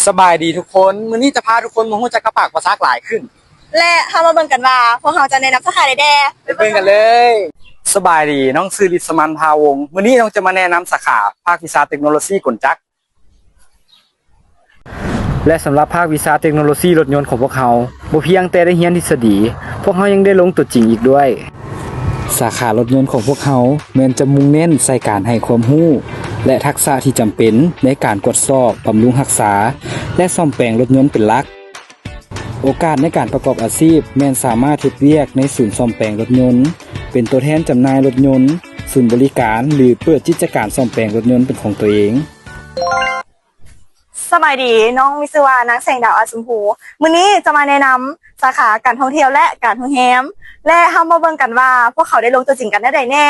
สบายดีทุกคนมื้อนี้จะพาทุกคนมาฮู้จักกระปากภาษาหลายขึ้นและเฮามาเบิ่งกันว่าพวกเราจะแนะนำสาขาใดแด่ไปเบิ่งกันเลยสบายดีน้องชื่อฤทธิ์สมันพาวงศ์มื้อนี้น้องจะมาแนะนำสาขาภาควิชาเทคโนโลยีกลจักรและสำหรับภาควิชาเทคโนโลยีรถยนต์ของพวกเขาบ่เพียงแต่ได้เรียนทฤษฎีพวกเขายังได้ลงตัวจริงอีกด้วยสาขารถยนต์ของพวกเขาแม้นจะมุ่งเน้นใส่การให้ความรู้และทักษะที่จำเป็นในการตรวจสอบบำรุงรักษาและซ่อมแปลงรถยนต์เป็นหลักโอกาสในการประกอบอาชีพแม้นสามารถเฮ็ดเวียกในศูนย์ซ่อมแปลงรถยนต์เป็นตัวแทนจำหน่ายรถยนต์ศูนย์บริการหรือเปิดกิจการซ่อมแปลงรถยนต์เป็นของตัวเองสบายดีน้องมิสวานางแสงดาวอาสมพูมื้อนี้จะมาแนะนำสาขาการท่องเที่ยวและการโรงแรมและเฮามาเบิ่งกันว่าพวกเขาได้ลงตัวจริงกันได้ใดแน่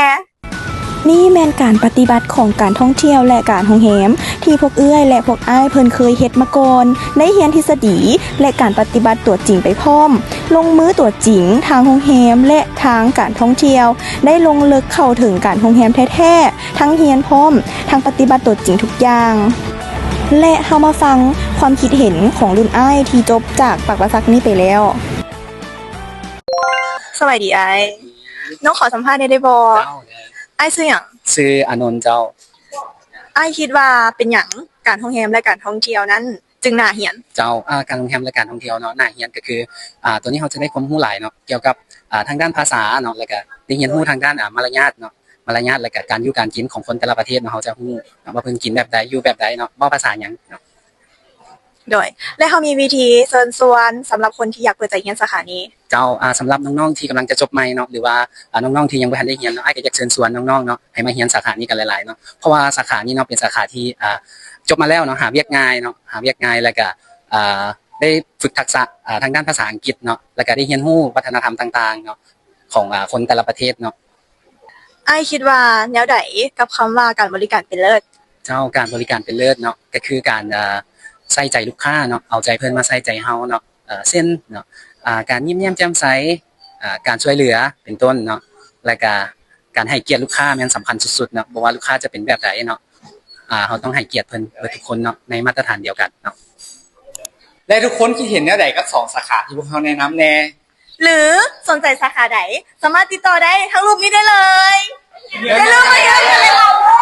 นี่แม่นการปฏิบัติของการท่องเที่ยวและการโรงแรมที่พวกเอื้อยและพวกอ้ายเพิ่นเคยเฮ็ดมาก่อนได้เรียนทฤษฎีและการปฏิบัติตัวจริงไปพร้อมลงมือตัวจริงทางโรงแรมและทางการท่องเที่ยวได้ลงลึกเข้าถึงการโรงแรมแท้ๆทั้งเรียนพร้อมทั้งปฏิบัติตัวจริงทุกอย่างและเฮามาฟังความคิดเห็นของรุ่นอ้ายที่จบจากปากประซักนี้ไปแล้วสวัสดีอ้ายน้องขอสัมภาษณ์ได้บ่อ้ายชื่อหยังชื่ออานนท์เจ้าอ้ายคิดว่าเป็นหยังการโรงแรมและการท่องเที่ยวนั้นจึงน่าเรียนเจ้าการโรงแรมและการท่องเที่ยวเนาะน่าเรียนก็คือตัวนี้เขาจะได้ความรู้หลายเนาะเกี่ยวกับทางด้านภาษาเนาะแล้วก็ได้เรียนรู้ทางด้านมารยาทเนาะมารยาทแล้วก็การอยู่การกินของคนแต่ละประเทศเนาะเขาจะรู้ว่าเพิ่นกินแบบใดอยู่แบบใดเนาะบ่ภาษาหยังเนาะโดยและเขามีวิธีเชิญชวนสำหรับคนที่อยากเปิดใจเรียนสาขานี้เจ้าสำหรับน้องๆที่กำลังจะจบใหม่เนาะหรือว่าน้องๆที่ยังบ่ทันได้เรียนเนาะอ้ายก็อยากเชิญชวนน้องๆเนาะให้มาเรียนสาขานี้กันหลายๆเนาะเพราะว่าสาขานี้เนาะเป็นสาขาที่จบมาแล้วเนาะหาเวียกง่ายเนาะหาเวียกง่ายแล้วก็ได้ฝึกทักษะทางด้านภาษาอังกฤษเนาะแล้วก็ได้เรียนรู้วัฒนธรรมต่างๆเนาะของคนแต่ละประเทศเนาะอ้ายคิดว่าแนวใดกับคำว่าการบริการเป็นเลิศเจ้าการบริการเป็นเลิศเนาะก็คือการใส่ใจลูกค้าเนาะเอาใจเพิ่นมาใส่ใจเฮาเนาะเช่นเนาะการยิ้มแย้มแจ่มใสการช่วยเหลือเป็นต้นเนาะแล้วก็การให้เกียรติลูกค้าแม่นสำคัญสุดๆเนาะบ่ว่าลูกค้าจะเป็นแบบใดเนาะเฮาต้องให้เกียรติเพิ่นทุกคนเนาะในมาตรฐานเดียวกันเนาะและทุกคนคิดเห็นแนวใดกับ2สาขาที่พวกเฮาแนะนำแน่หรือสนใจสาขาใดสามารถติดต่อได้ทั้งรูปนี้ได้เลยอย่าลืมมาเรียนกันเลยค่ะ